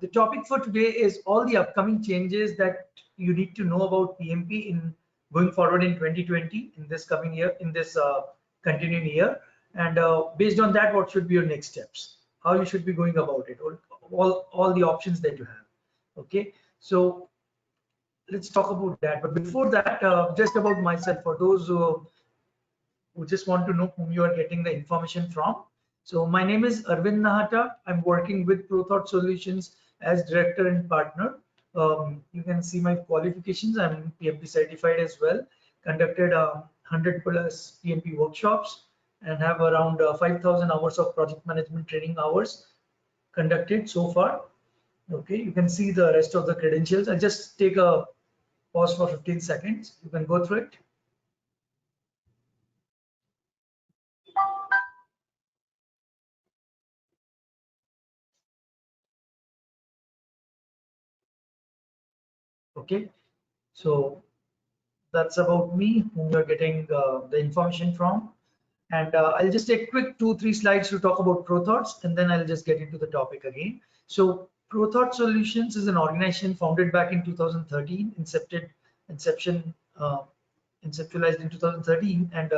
The topic for today is all the upcoming changes that you need to know about PMP in going forward in 2020, in this coming year, in this continuing year, and based on that, what should be your next steps, how you should be going about it, or all the options that you have. Okay, so let's talk about that. But before that, just about myself, for those who just want to know whom you are getting the information from. So my name is Arvind Nahata. I'm working with ProThoughts Solutions as director and partner. You can see my qualifications. I'm PMP certified as well. Conducted 100 plus PMP workshops and have around 5,000 hours of project management training hours conducted so far. Okay, you can see the rest of the credentials. I'll just take a pause for 15 seconds. You can go through it. Okay, so that's about me, whom you're getting the information from. And I'll just take quick 2-3 slides to talk about ProThoughts, and then I'll just get into the topic again. So ProThoughts Solutions is an organization founded back in 2013, inceptualized in 2013, and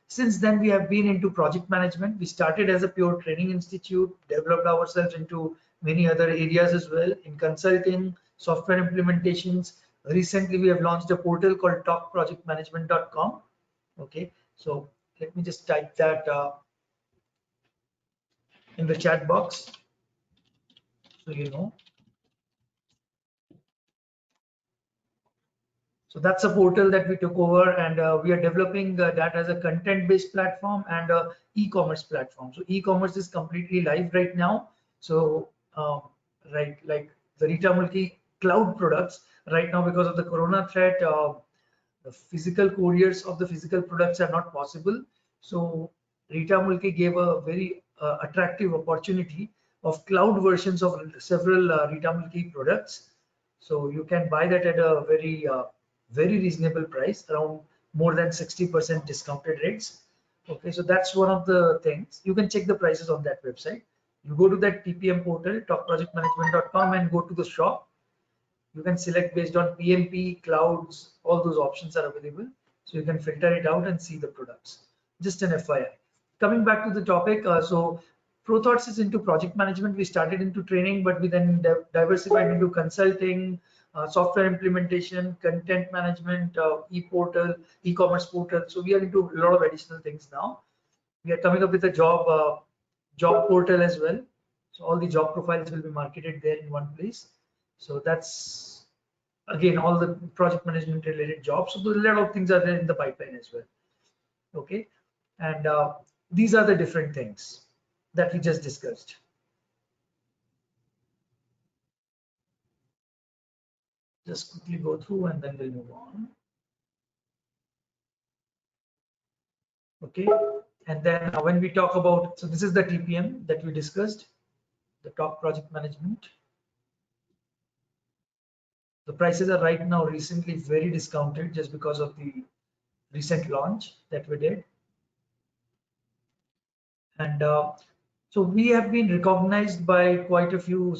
since then we have been into project management. We started as a pure training institute, developed ourselves into many other areas as well, in consulting, software implementations. Recently we have launched a portal called talkprojectmanagement.com. Okay, so let me just type that in the chat box so you know. So that's a portal that we took over, and we are developing that as a content-based platform and a e-commerce platform. So e-commerce is completely live right now. So right, like the Rita Mulki cloud products right now, because of the corona threat, the physical couriers of the physical products are not possible. So Rita Mulki gave a very attractive opportunity of cloud versions of several Rita Mulki products. So you can buy that at a very reasonable price, around more than 60% discounted rates. Okay, so that's one of the things. You can check the prices on that website. You go to that TPM portal, talkprojectmanagement.com, and go to the shop. You can select based on PMP, clouds, all those options are available. So you can filter it out and see the products. Just an FYI. Coming back to the topic, so ProThoughts is into project management. We started into training, but we then diversified into consulting, software implementation, content management, e-portal, e-commerce portal. So we are into a lot of additional things now. We are coming up with a job portal as well. So all the job profiles will be marketed there in one place. So that's again all the project management related jobs. So a lot of things are there in the pipeline as well. Okay, and these are the different things that we just discussed. Just quickly go through and then we'll move on. Okay, and then when we talk about, so this is the TPM that we discussed, the Talk Project Management. The prices are right now recently very discounted just because of the recent launch that we did. And so we have been recognized by quite a few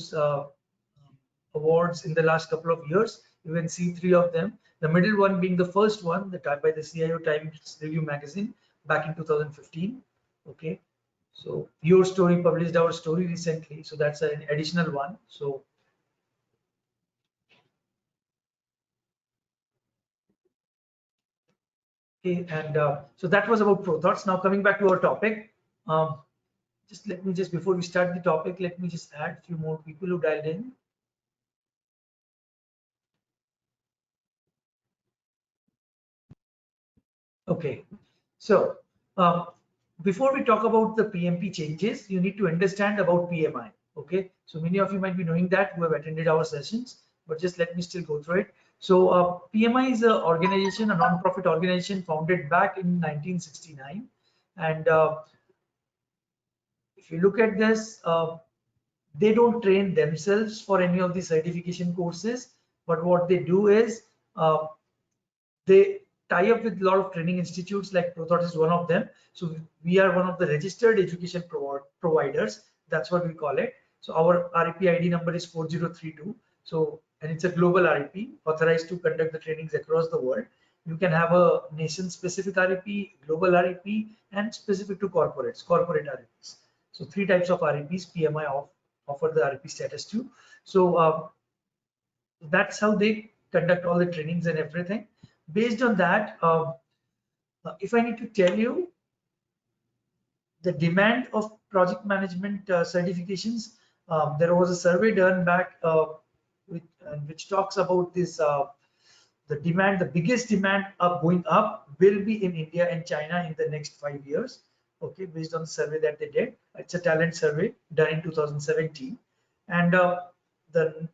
awards in the last couple of years. You can see 3 of them. The middle one being the first one, by the CIO Times Review magazine back in 2015. Okay, so Your Story published our story recently, so that's an additional one. So okay, and so that was about ProThoughts. Now coming back to our topic, just before we start the topic, let me just add a few more people who dialed in. Okay, so before we talk about the PMP changes, you need to understand about PMI. Okay, so many of you might be knowing that who have attended our sessions, but just let me still go through it. So PMI is an organization, a non-profit organization founded back in 1969, and if you look at this, they don't train themselves for any of the certification courses, but what they do is they tie up with a lot of training institutes, like ProThoughts is one of them. So we are one of the registered education providers. That's what we call it. So our REP ID number is 4032. So, and it's a global REP authorized to conduct the trainings across the world. You can have a nation specific REP, global REP, and specific to corporates, corporate REPs. So 3 types of REPs PMI offer the REP status to. So that's how they conduct all the trainings and everything. Based on that, if I need to tell you the demand of project management certifications, there was a survey done back which talks about this. The demand, the biggest demand going up will be in India and China in the next 5 years. Okay, based on the survey that they did. It's a talent survey done in 2017, and the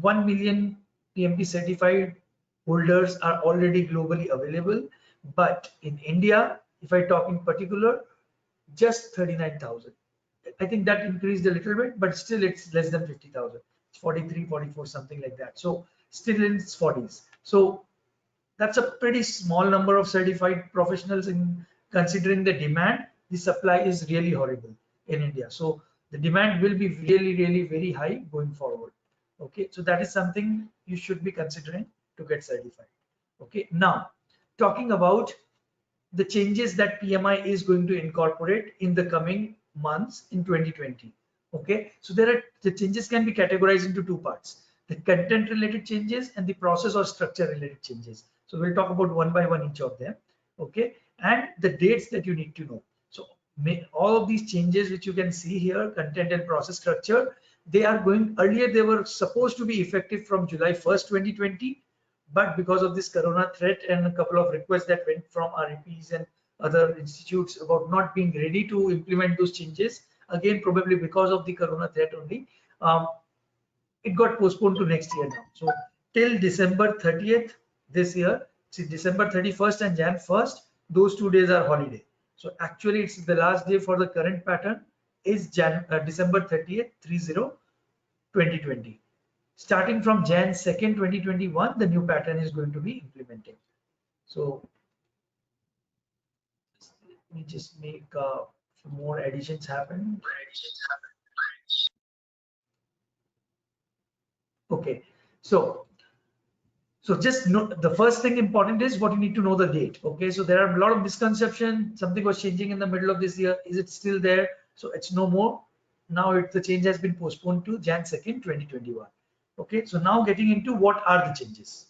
1 million PMP certified holders are already globally available. But in India, if I talk in particular, just 39,000. I think that increased a little bit, but still it's less than 50,000. It's 43, 44, something like that. So still in its 40s. So that's a pretty small number of certified professionals in considering the demand. The supply is really horrible in India. So the demand will be really, really very high going forward. Okay, so that is something you should be considering to get certified. Okay, now talking about the changes that PMI is going to incorporate in the coming months in 2020. Okay, so the changes can be categorized into 2 parts: the content related changes and the process or structure related changes. So we'll talk about one by one each of them. Okay, and the dates that you need to know. So all of these changes which you can see here, content and process structure, they are going, earlier they were supposed to be effective from July 1st, 2020. But because of this corona threat and a couple of requests that went from REPs and other institutes about not being ready to implement those changes, again probably because of the corona threat only, it got postponed to next year now. So till December 30th this year, see December 31st and Jan 1st, those 2 days are holiday. So actually it's the last day for the current pattern is December 30th, 2020. Starting from Jan 2nd, 2021, the new pattern is going to be implemented. So let me just make some more additions happen. Okay, so just note, the first thing important is what you need to know the date. Okay, so there are a lot of misconceptions. Something was changing in the middle of this year. Is it still there? So it's no more. Now the change has been postponed to Jan 2nd, 2021. Okay, so now getting into what are the changes.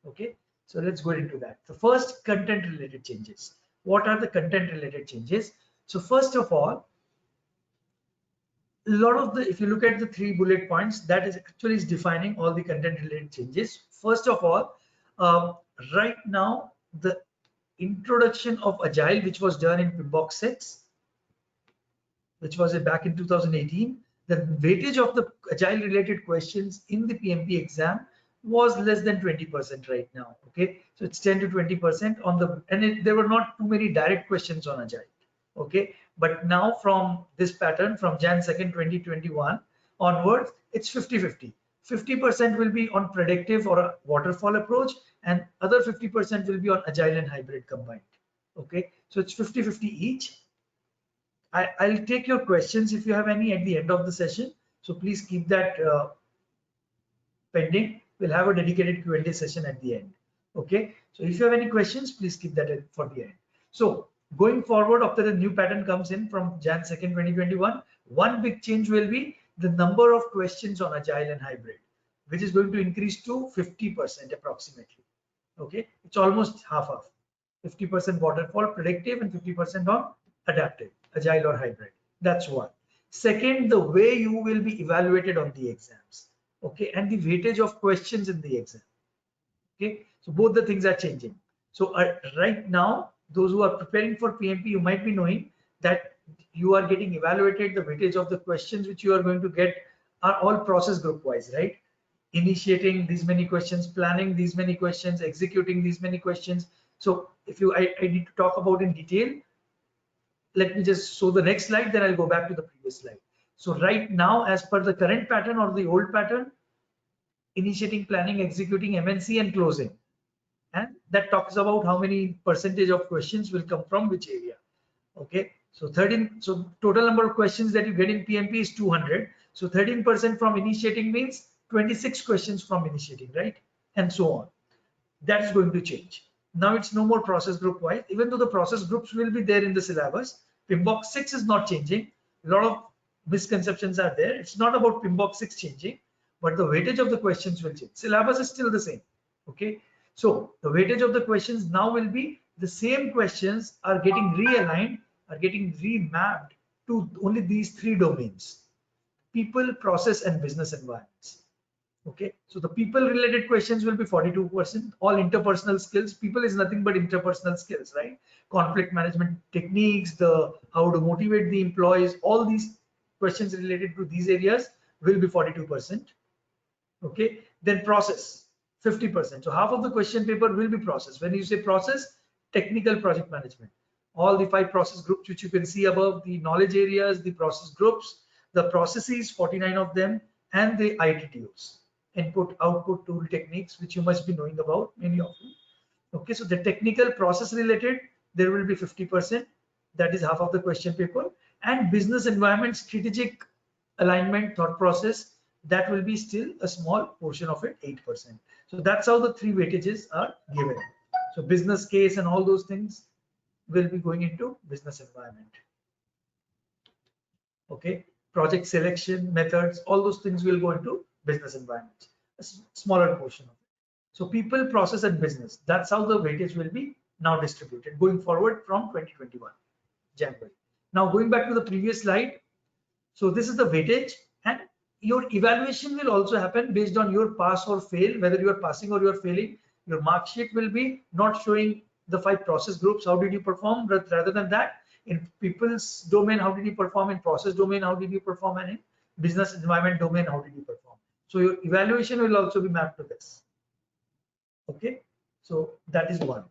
Okay, so let's go into that. The first, content related changes. What are the content related changes? So first of all, a lot of the, if you look at the 3 bullet points, that is actually is defining all the content related changes. First of all, right now the introduction of Agile, which was done in PMBOK 6, which was back in 2018, the weightage of the Agile related questions in the PMP exam was less than 20% right now. Okay, so it's 10 to 20% on the, and there were not too many direct questions on Agile. Okay, but now from this pattern, from Jan 2nd, 2021 onwards, it's 50-50. 50% will be on predictive or a waterfall approach, and other 50% will be on Agile and hybrid combined. Okay, so it's 50-50 each. I'll take your questions if you have any at the end of the session. So please keep that pending. We'll have a dedicated Q&A session at the end. Okay, so if you have any questions, please keep that for the end. So going forward, after the new pattern comes in from Jan 2nd, 2021, one big change will be the number of questions on Agile and hybrid, which is going to increase to 50% approximately. Okay, it's almost half. 50% waterfall predictive and 50% on adaptive, Agile or hybrid. That's one. Second, the way you will be evaluated on the exams. Okay, and the weightage of questions in the exam. Okay, so both the things are changing. So right now, those who are preparing for PMP, you might be knowing that you are getting evaluated. The weightage of the questions which you are going to get are all process group wise, right? Initiating these many questions, planning these many questions, executing these many questions. So if I need to talk about in detail, let me just show the next slide, then I'll go back to the previous slide. So right now, as per the current pattern or the old pattern, initiating, planning, executing, MNC and closing. And that talks about how many percentage of questions will come from which area. Okay, So total number of questions that you get in PMP is 200. So 13% from initiating means 26 questions from initiating, right? And so on. That is going to change. Now it's no more process group wise, even though the process groups will be there in the syllabus. PMBOK 6 is not changing. A lot of misconceptions are there. It's not about PMBOK 6 changing, but the weightage of the questions will change. Syllabus is still the same. Okay. So the weightage of the questions now will be the same questions are getting realigned, are getting remapped to only these three domains: people, process, and business environments. Okay, so the people related questions will be 42%. All interpersonal skills. People is nothing but interpersonal skills, right? Conflict management techniques, the how to motivate the employees, all these questions related to these areas will be 42%. Okay, then process 50%. So half of the question paper will be process. When you say process, technical project management, all the 5 process groups which you can see above, the knowledge areas, the process groups, the processes, 49 of them, and the ITTOs, input output tool techniques, which you must be knowing about, many of you. Okay, so the technical process related, there will be 50%, that is half of the question paper, and business environment, strategic alignment, thought process, that will be still a small portion of it, 8%. So that's how the 3 weightages are given. So business case and all those things will be going into business environment. Okay, project selection methods, all those things will go into business environments, a smaller portion of it. So people, process, and business, that's how the weightage will be now distributed going forward from 2021 January. Now going back to the previous slide, so this is the weightage, and your evaluation will also happen based on your pass or fail, whether you are passing or you are failing. Your mark sheet will be not showing the 5 process groups, how did you perform, but rather than that, in people's domain, how did you perform, in process domain, how did you perform, and in business environment domain, how did you perform. So your evaluation will also be mapped to this. Okay, so that is one.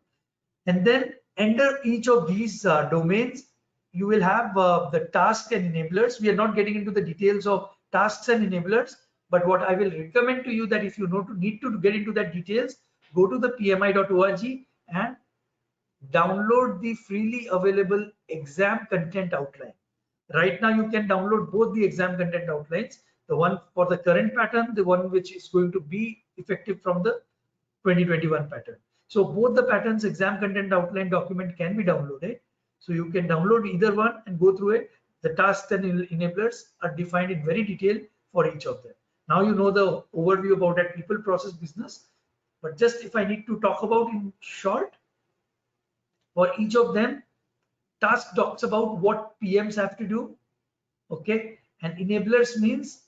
And then under each of these domains, you will have the tasks and enablers. We are not getting into the details of tasks and enablers, but what I will recommend to you, that if you need to get into that details, go to the pmi.org and download the freely available exam content outline. Right now you can download both the exam content outlines, the one for the current pattern, the one which is going to be effective from the 2021 pattern. So both the patterns exam content outline document can be downloaded. So you can download either one and go through it. The tasks and enablers are defined in very detail for each of them. Now you know the overview about that people, process, business. But just if I need to talk about in short, for each of them, task talks about what PMs have to do. Okay, and enablers means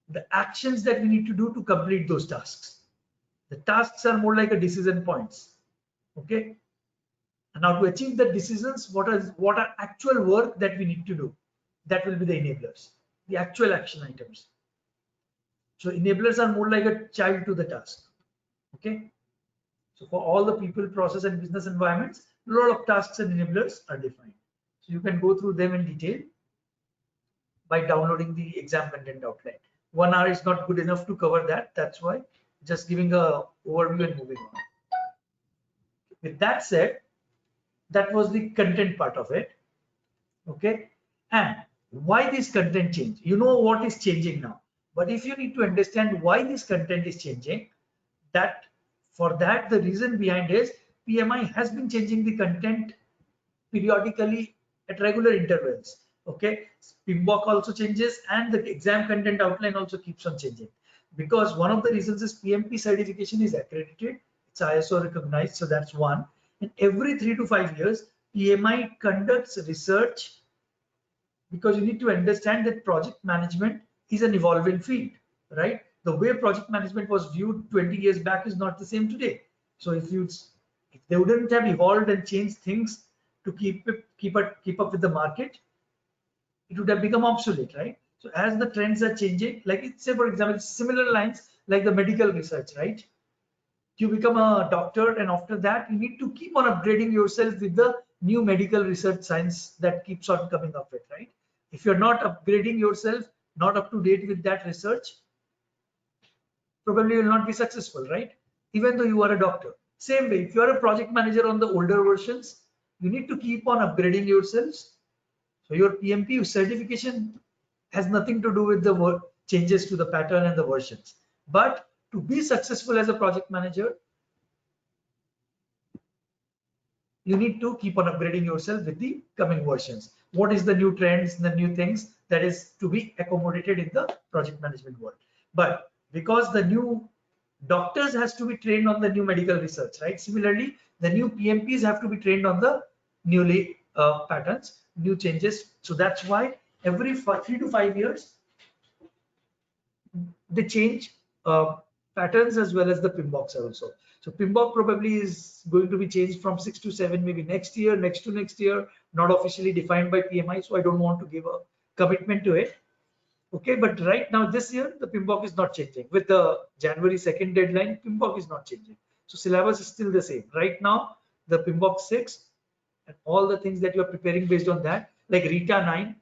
the actions that we need to do to complete those tasks. The tasks are more like a decision points. Okay, and now to achieve the decisions, what are actual work that we need to do, that will be the enablers, the actual action items. So enablers are more like a child to the task. Okay, so for all the people, process, and business environments, a lot of tasks and enablers are defined. So you can go through them in detail by downloading the exam content outline. 1 hour is not good enough to cover that. That's why just giving a overview and moving on. With that said, that was the content part of it. Okay, and why this content change? You know what is changing now, but if you need to understand why this content is changing, for that the reason behind is PMI has been changing the content periodically at regular intervals. Okay, PMBOK also changes, and the exam content outline also keeps on changing, because one of the reasons is PMP certification is accredited, it's ISO recognized, so that's one. And every 3 to 5 years, PMI conducts research, because you need to understand that project management is an evolving field, right? The way project management was viewed 20 years back is not the same today. So if they wouldn't have evolved and changed things to keep up with the market, it would have become obsolete, right? So as the trends are changing, like say for example, similar lines like the medical research, right? You become a doctor, and after that you need to keep on upgrading yourself with the new medical research science that keeps on coming up with, right? If you're not upgrading yourself, not up to date with that research, probably you will not be successful, right? Even though you are a doctor. Same way, if you are a project manager on the older versions, you need to keep on upgrading yourselves. So your PMP certification has nothing to do with the changes to the pattern and the versions. But to be successful as a project manager, you need to keep on upgrading yourself with the coming versions. What is the new trends, the new things that is to be accommodated in the project management world. But because the new doctors has to be trained on the new medical research, right? Similarly, the new PMPs have to be trained on the newly patterns, new changes. So that's why every 3 to 5 years, they change patterns as well as the PMBOK also. So PMBOK probably is going to be changed from 6 to 7 maybe next year, next to next year, not officially defined by PMI. So I don't want to give a commitment to it. Okay, but right now this year the PMBOK is not changing. With the January 2nd deadline, PMBOK is not changing. So syllabus is still the same. Right now the PMBOK 6 and all the things that you are preparing based on that, like Rita 9,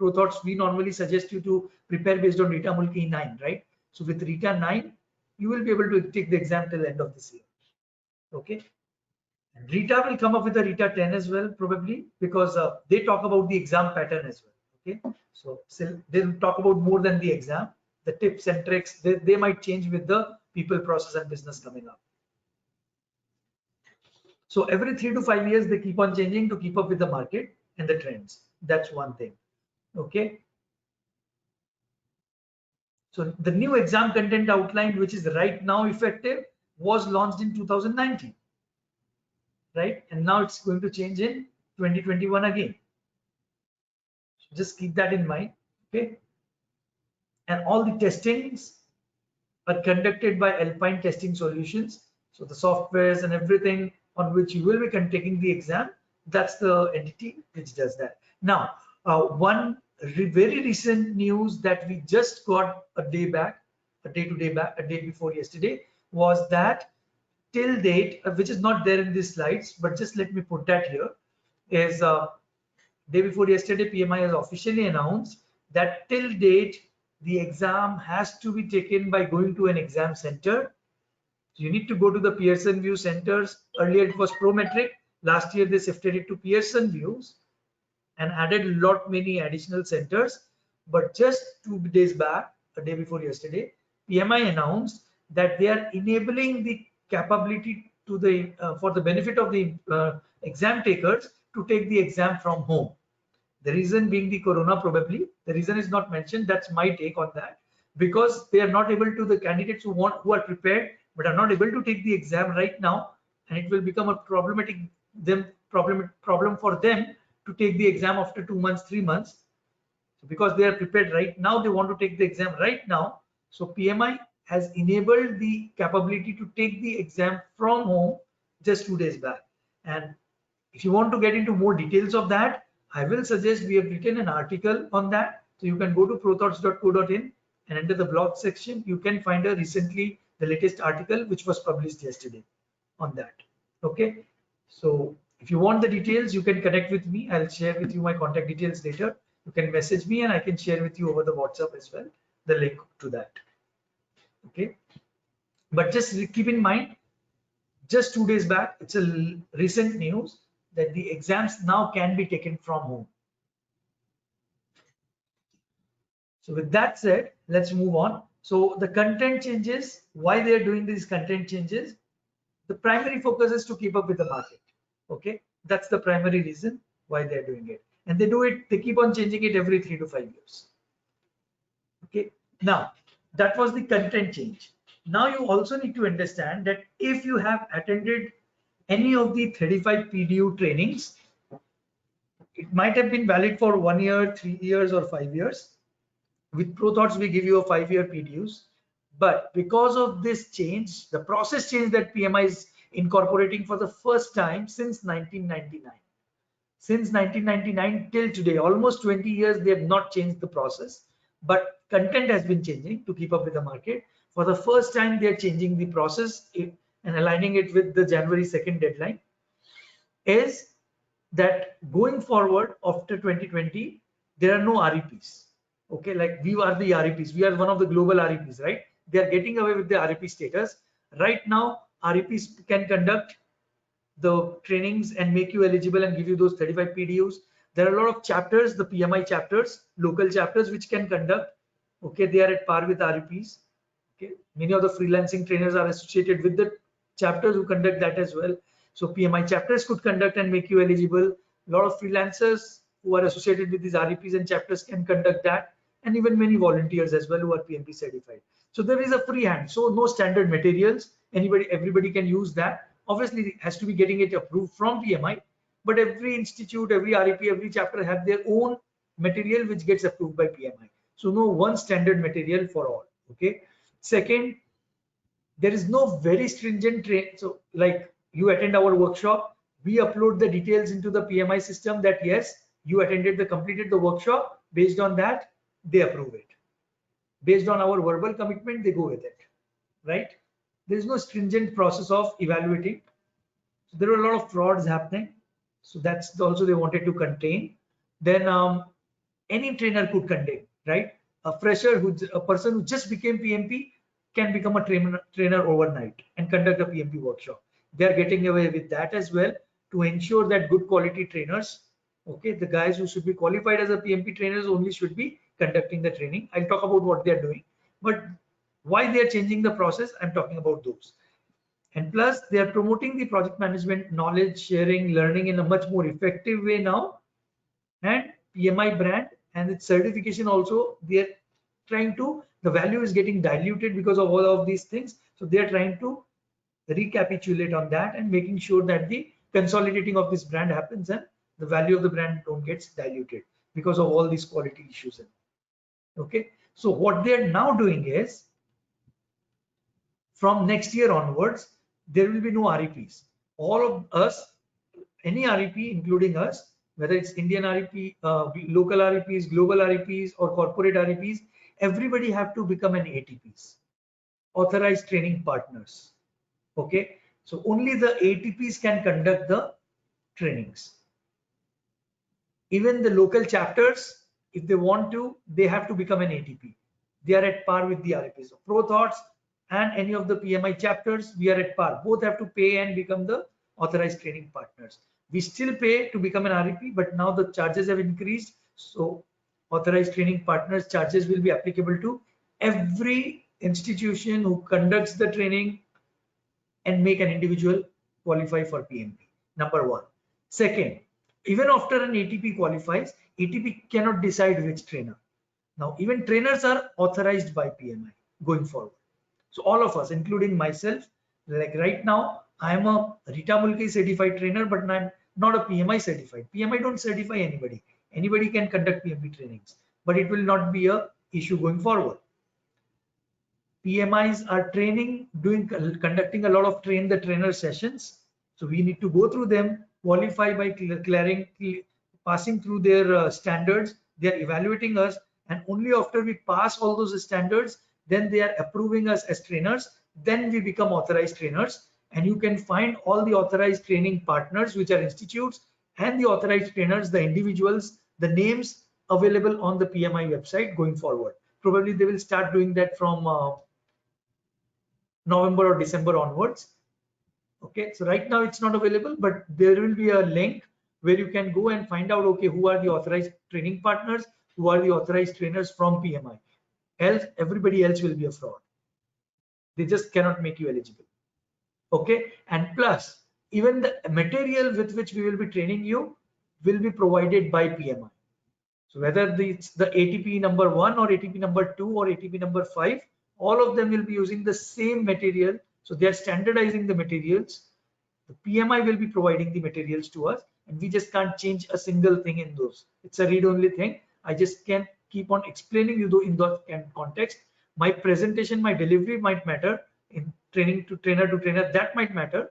ProThoughts, we normally suggest you to prepare based on Rita Mulki 9, right? So with Rita 9, you will be able to take the exam till the end of this year. Okay. And Rita will come up with a Rita 10 as well, probably, because they talk about the exam pattern as well. Okay. So they'll talk about more than the exam, the tips and tricks, they might change with the people, process, and business coming up. So every 3 to 5 years, they keep on changing to keep up with the market and the trends. That's one thing. Okay. So the new exam content outline, which is right now effective, was launched in 2019, right? And now it's going to change in 2021 again. So just keep that in mind, okay? And all the testings are conducted by Alpine Testing Solutions. So the softwares and everything on which you will be taking the exam, that's the entity which does that. Now, one very recent news that we just got a day before yesterday, was that till date, which is not there in these slides, but just let me put that here, is day before yesterday, PMI has officially announced that till date, the exam has to be taken by going to an exam center. So you need to go to the Pearson View centers. Earlier it was Prometric. Last year they shifted it to Pearson Views and added many additional centers. But just 2 days back, a day before yesterday, PMI announced that they are enabling the capability to the for the benefit of the exam takers to take the exam from home. The reason being the corona, probably. The reason is not mentioned. That's my take on that, because they are not able to, the candidates who are prepared but are not able to take the exam right now, and it will become a problem for them to take the exam after 2 months, 3 months. So because they are prepared right now, they want to take the exam right now. So PMI has enabled the capability to take the exam from home just 2 days back. And if you want to get into more details of that, I will suggest, we have written an article on that. So you can go to prothoughts.co.in and under the blog section, you can find the latest article which was published yesterday on that. Okay. So if you want the details, you can connect with me. I'll share with you my contact details later. You can message me and I can share with you over the WhatsApp as well, the link to that. Okay. But just keep in mind, just 2 days back, it's a recent news that the exams now can be taken from home. So with that said, let's move on. So the content changes, why they are doing these content changes, the primary focus is to keep up with the market. Okay, that's the primary reason why they're doing it. And they keep on changing it every 3 to 5 years. Okay, now that was the content change. Now you also need to understand that if you have attended any of the 35 PDU trainings, it might have been valid for 1 year, 3 years, or 5 years. With ProThoughts, we give you a 5-year PDUs. But because of this change, the process change that PMI is incorporating for the first time since 1999. Since 1999 till today, almost 20 years, they have not changed the process. But content has been changing to keep up with the market. For the first time, they are changing the process and aligning it with the January 2nd deadline. Is that going forward after 2020, there are no REPs. Okay, like we are the REPs. We are one of the global REPs, right? They are getting away with the REP status. Right now, REPs can conduct the trainings and make you eligible and give you those 35 PDUs. There are a lot of chapters, the PMI chapters, local chapters, which can conduct. Okay, they are at par with REPs. Okay, many of the freelancing trainers are associated with the chapters who conduct that as well. So PMI chapters could conduct and make you eligible. A lot of freelancers who are associated with these REPs and chapters can conduct that, and even many volunteers as well who are PMP certified. So there is a free hand. So no standard materials. Everybody can use that. Obviously, it has to be getting it approved from PMI, but every institute, every REP, every chapter have their own material which gets approved by PMI. So no one standard material for all. Okay. Second, there is no very stringent train. So like you attend our workshop, we upload the details into the PMI system that yes, you completed the workshop. Based on that, they approve it. Based on our verbal commitment, they go with it, right? There is no stringent process of evaluating. So there are a lot of frauds happening. So that's also they wanted to contain. Then any trainer could contain, right? A person who just became PMP can become a trainer overnight and conduct a PMP workshop. They are getting away with that as well to ensure that good quality trainers, okay, the guys who should be qualified as a PMP trainers only should be conducting the training. I'll talk about what they are doing, but why they are changing the process, I'm talking about those. And plus, they are promoting the project management knowledge sharing, learning in a much more effective way now. And PMI brand and its certification also, they are trying to, the value is getting diluted because of all of these things. So they are trying to recapitulate on that and making sure that the consolidating of this brand happens and the value of the brand don't get diluted because of all these quality issues. Okay, so what they are now doing is, from next year onwards, there will be no REPs. All of us, any REP, including us, whether it's Indian REP, local REPs, global REPs, or corporate REPs, everybody have to become an ATPs, authorized training partners. Okay, so only the ATPs can conduct the trainings. Even the local chapters, if they want to, they have to become an ATP. They are at par with the REPs. So ProThoughts and any of the PMI chapters, we are at par. Both have to pay and become the authorized training partners. We still pay to become an REP, but now the charges have increased. So authorized training partners charges will be applicable to every institution who conducts the training and make an individual qualify for PMP. Number one. Second, even after an ATP qualifies, ATP cannot decide which trainer. Now, even trainers are authorized by PMI going forward. So all of us, including myself, like right now, I'm a Rita Mulki certified trainer, but I'm not a PMI certified. PMI don't certify anybody. Anybody can conduct PMP trainings, but it will not be a issue going forward. PMIs are conducting a lot of train the trainer sessions. So we need to go through them, qualify by passing through their standards. They are evaluating us, and only after we pass all those standards, then they are approving us as trainers. Then we become authorized trainers, and you can find all the authorized training partners, which are institutes, and the authorized trainers, the individuals, the names available on the PMI website going forward. Probably they will start doing that from November or December onwards. Okay, so right now it's not available, but there will be a link where you can go and find out, okay, who are the authorized training partners, who are the authorized trainers from PMI. Else, everybody else will be a fraud. They just cannot make you eligible. Okay, and plus, even the material with which we will be training you will be provided by PMI. So whether it's the ATP number 1 or ATP number 2 or ATP number 5, all of them will be using the same material. So they are standardizing the materials. The PMI will be providing the materials to us, and we just can't change a single thing in those. It's a read-only thing. I just can keep on explaining you in that context. My presentation, my delivery might matter. In training to trainer, that might matter,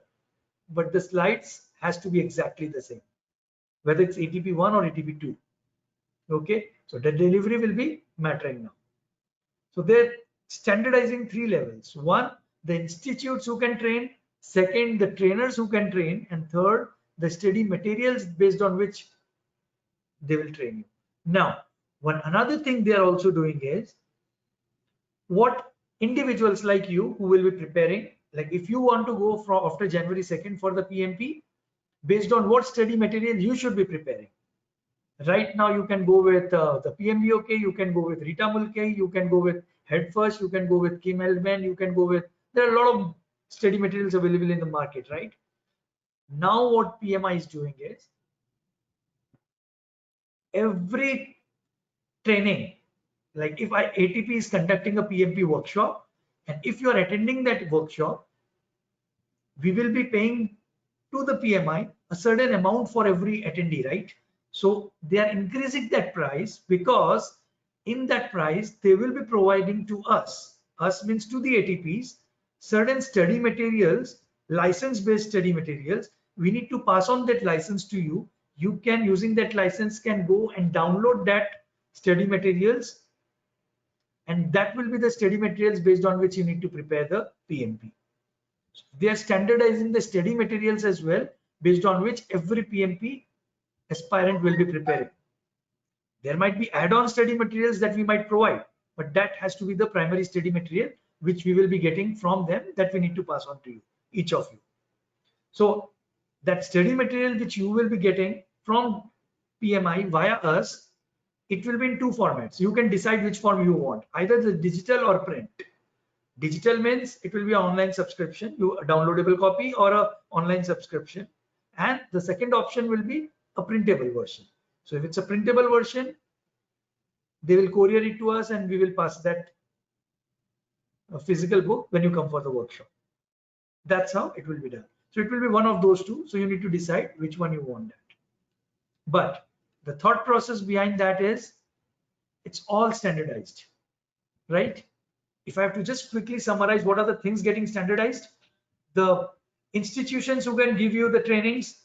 but the slides has to be exactly the same, whether it's ATP 1 or ATP 2. Okay, so the delivery will be mattering now. So they're standardizing 3 levels. 1, the institutes who can train. 2nd, the trainers who can train. And 3rd, the study materials based on which they will train you. Now, another thing they are also doing is, what individuals like you who will be preparing, like if you want to go from after January 2nd for the PMP, based on what study material you should be preparing. Right now, you can go with the PMBOK, you can go with Rita Mulke, you can go with Head First, you can go with Kim Elben, you can go with, there are a lot of study materials available in the market, right? Now what PMI is doing is, every training, like if ATP is conducting a PMP workshop, and if you are attending that workshop, we will be paying to the PMI a certain amount for every attendee, right? So they are increasing that price because in that price they will be providing to us means to the ATPs, certain study materials, license-based study materials. We need to pass on that license to you. You can, using that license, can go and download that study materials, and that will be the study materials based on which you need to prepare the PMP. They are standardizing the study materials as well, based on which every PMP aspirant will be preparing. There might be add-on study materials that we might provide, but that has to be the primary study material which we will be getting from them, that we need to pass on to you, each of you. So that study material which you will be getting from PMI via us, it will be in two formats. You can decide which form you want, either the digital or print. Digital means it will be an online subscription, a downloadable copy or a online subscription. And the second option will be a printable version. So if it's a printable version, they will courier it to us and we will pass that physical book when you come for the workshop. That's how it will be done. So it will be one of those two. So you need to decide which one you want that. But the thought process behind that is, it's all standardized, right? If I have to just quickly summarize what are the things getting standardized, the institutions who can give you the trainings,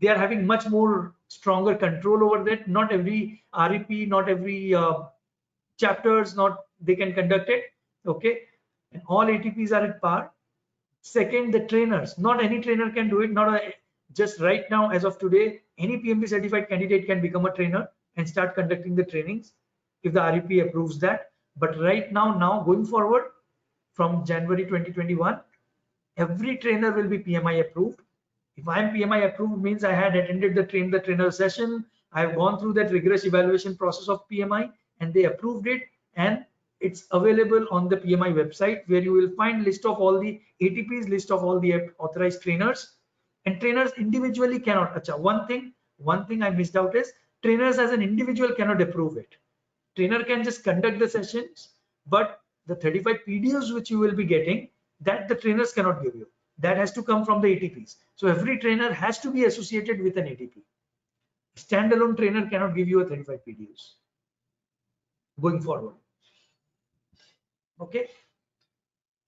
they are having much more stronger control over that. Not every REP, not every chapters, not they can conduct it, okay? And all ATPs are at par. Second, the trainers, not any trainer can do it. Just right now, as of today, any PMP certified candidate can become a trainer and start conducting the trainings if the REP approves that. But right now going forward from January 2021, every trainer will be PMI approved. If I am PMI approved, means I had attended the trainer session, I have gone through that rigorous evaluation process of PMI and they approved it, and it's available on the PMI website, where you will find list of all the ATPs, list of all the authorized trainers. And trainers individually cannot. One thing I missed out is, trainers as an individual cannot approve it. Trainer can just conduct the sessions, but the 35 PDUs which you will be getting, that the trainers cannot give you. That has to come from the ATPs. So every trainer has to be associated with an ATP. Standalone trainer cannot give you a 35 PDUs going forward. Okay.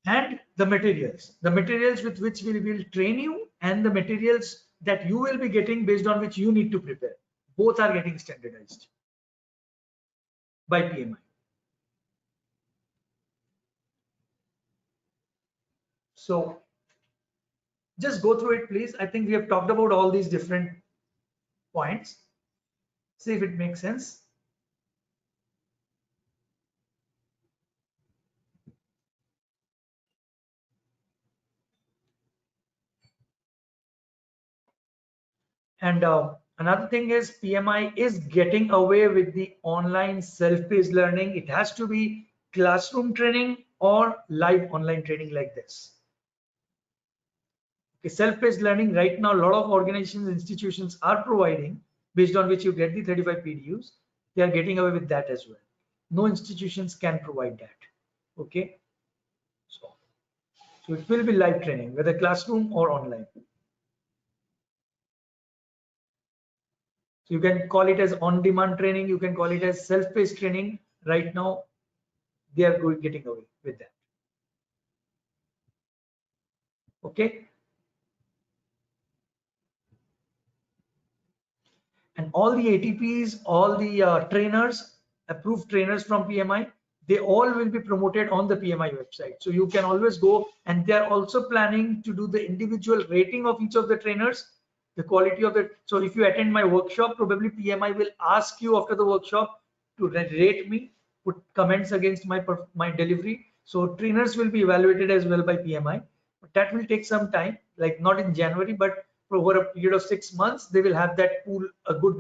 And the materials with which we will train you, and the materials that you will be getting based on which you need to prepare, both are getting standardized by PMI. So just go through it, please. I think we have talked about all these different points. See if it makes sense. And another thing is, PMI is getting away with the online self-paced learning. It has to be classroom training or live online training like this. Okay, self-paced learning right now, a lot of organizations, institutions are providing, based on which you get the 35 PDUs. They are getting away with that as well. No institutions can provide that. Okay, so it will be live training, whether classroom or online. So you can call it as on-demand training, you can call it as self-paced training. Right now, they are getting away with that. Okay. And all the ATPs, all the trainers, approved trainers from PMI, they all will be promoted on the PMI website. So you can always go, and they are also planning to do the individual rating of each of the trainers, the quality of it. So if you attend my workshop, probably PMI will ask you after the workshop to rate me, put comments against my delivery. So trainers will be evaluated as well by PMI, but that will take some time, like not in January, but for over a period of 6 months, they will have that pool, a good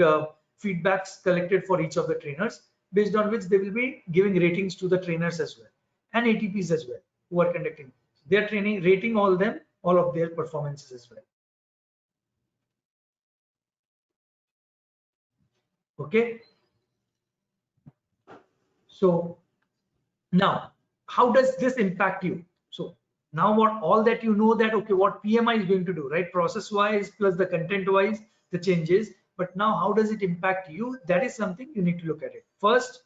feedbacks collected for each of the trainers, based on which they will be giving ratings to the trainers as well, and ATPs as well, who are conducting. They are training, rating all of their performances as well. Okay. So now, how does this impact you? So now what all that you know that, okay, what PMI is going to do, right? Process wise plus the content wise, the changes. But now how does it impact you? That is something you need to look at it. First,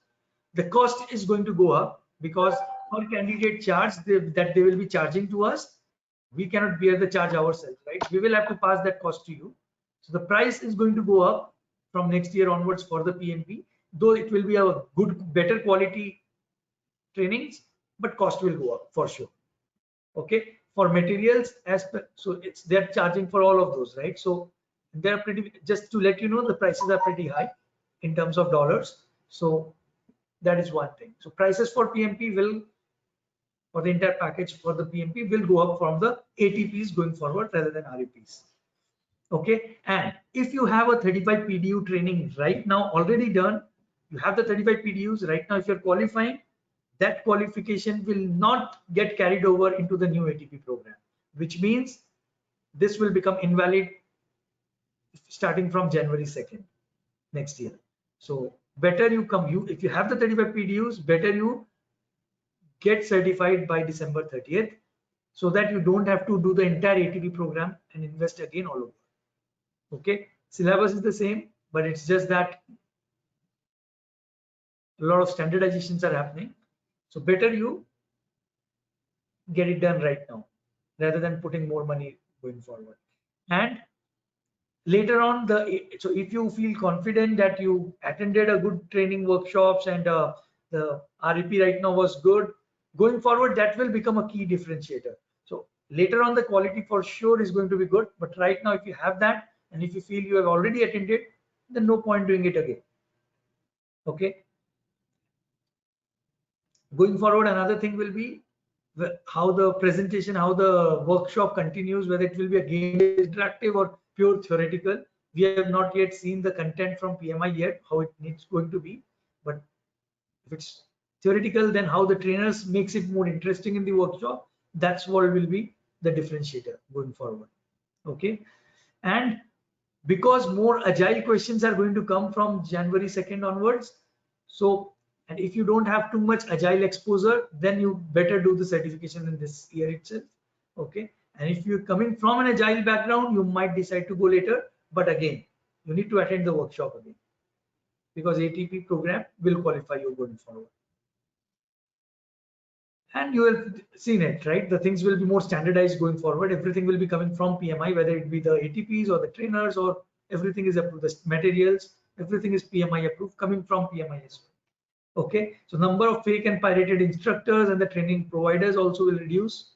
the cost is going to go up because our candidate charge that they will be charging to us, we cannot bear the charge ourselves, right? We will have to pass that cost to you. So the price is going to go up from next year onwards for the PMP, though it will be a good, better quality trainings, but cost will go up for sure. Okay, for materials as per, so it's they're charging for all of those, right? So they're pretty, just to let you know, the prices are pretty high in terms of dollars. So that is one thing. So prices for PMP will, for the entire package for the PMP, will go up from the ATPs going forward rather than REPs. Okay, and if you have a 35 PDU training right now already done, you have the 35 PDUs right now, if you're qualifying, that qualification will not get carried over into the new ATP program, which means this will become invalid starting from January 2nd next year. So better you come, if you have the 35 PDUs, better you get certified by December 30th, so that you don't have to do the entire ATP program and invest again all over. Okay, syllabus is the same, but it's just that a lot of standardizations are happening. So better you get it done right now rather than putting more money going forward. And later on, so if you feel confident that you attended a good training workshops and the REP right now was good, going forward that will become a key differentiator. So later on the quality for sure is going to be good, but right now if you have that and if you feel you have already attended, then no point doing it again. Okay, going forward, another thing will be how the presentation, how the workshop continues, whether it will be a game interactive or pure theoretical. We have not yet seen the content from PMI yet, how it needs going to be, but if it's theoretical, then how the trainers makes it more interesting in the workshop, that's what will be the differentiator going forward. Okay, and because more agile questions are going to come from January 2nd onwards, so, and if you don't have too much agile exposure, then you better do the certification in this year itself. Okay, and if you're coming from an agile background, you might decide to go later, but again you need to attend the workshop again, because ATP program will qualify you going forward. And you have seen it, right? The things will be more standardized going forward. Everything will be coming from PMI, whether it be the ATPs or the trainers, or everything is approved. The materials, everything is PMI approved, coming from PMI as well. Okay, so number of fake and pirated instructors and the training providers also will reduce.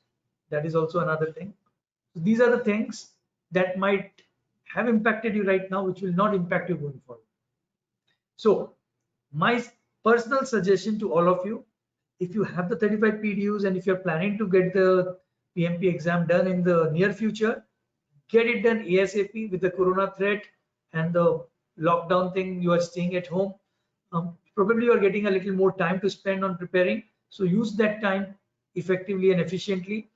That is also another thing. So these are the things that might have impacted you right now, which will not impact you going forward. So my personal suggestion to all of you, if you have the 35 PDUs and if you're planning to get the PMP exam done in the near future, get it done ASAP. With the corona threat and the lockdown thing, you are staying at home. Probably you are getting a little more time to spend on preparing. So use that time effectively and efficiently.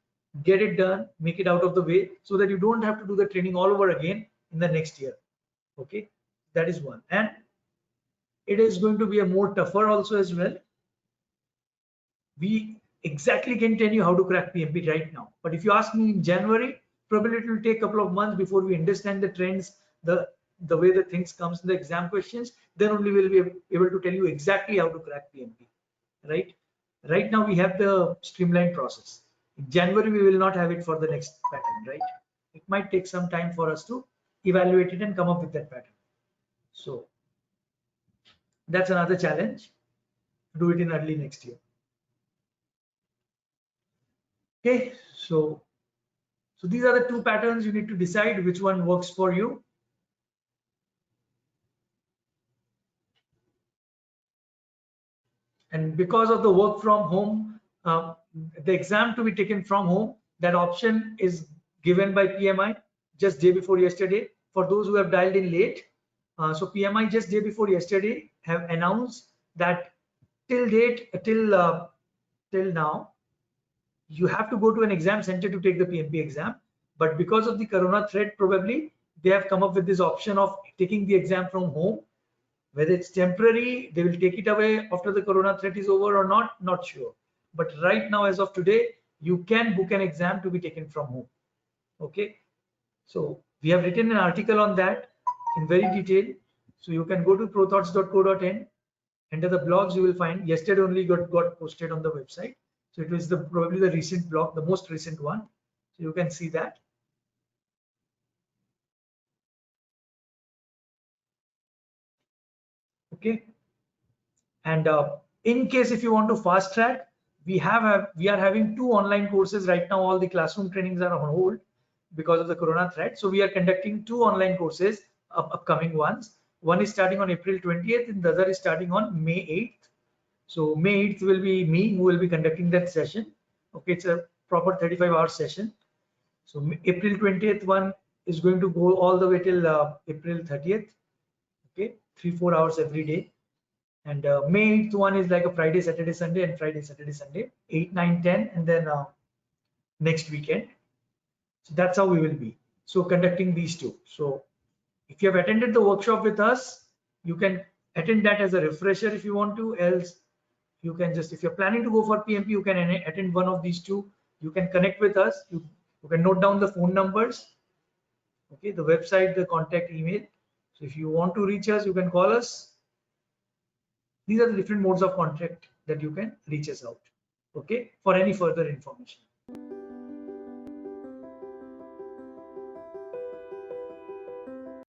Get it done, make it out of the way, so that you don't have to do the training all over again in the next year. Okay, that is one. And it is going to be a more tougher also as well. We exactly can tell you how to crack PMP right now, but if you ask me in January, probably it will take a couple of months before we understand the trends, the way the things comes in the exam questions. Then only we'll be able to tell you exactly how to crack PMP. Right now we have the streamlined process. In January we will not have it for the next pattern, right? It might take some time for us to evaluate it and come up with that pattern. So that's another challenge. Do it in early next year. Okay, so these are the two patterns. You need to decide which one works for you. And because of the work from home, the exam to be taken from home, that option is given by PMI. just day before yesterday. For those who have dialed in late, so PMI just day before yesterday have announced that till date, till now, you have to go to an exam center to take the PMP exam. But because of the corona threat, probably they have come up with this option of taking the exam from home. Whether it's temporary, they will take it away after the corona threat is over or not sure. But right now, as of today, you can book an exam to be taken from home. Okay. So we have written an article on that in very detail. So you can go to prothoughts.co.in. Under the blogs, you will find yesterday only got posted on the website. So it was probably the recent blog, the most recent one. So you can see that. Okay. And in case if you want to fast track, we are having 2 online courses right now. All the classroom trainings are on hold because of the corona threat. So we are conducting 2 online courses, upcoming ones. One is starting on April 20th and the other is starting on May 8th. So May 8th will be me who will be conducting that session. Okay, it's a proper 35-hour session. So April 20th one is going to go all the way till April 30th. Okay, 3-4 hours every day. And May 8th one is like a Friday, Saturday, Sunday, and Friday, Saturday, Sunday, 8, 9, 10, and then next weekend. So that's how we will be. So conducting these 2. So if you have attended the workshop with us, you can attend that as a refresher if you want to. Else, you can just, if you're planning to go for PMP, you can attend one of these 2. You can connect with us. You can note down the phone numbers. Okay, the website, the contact email. So if you want to reach us, you can call us. These are the different modes of contact that you can reach us out. Okay, for any further information.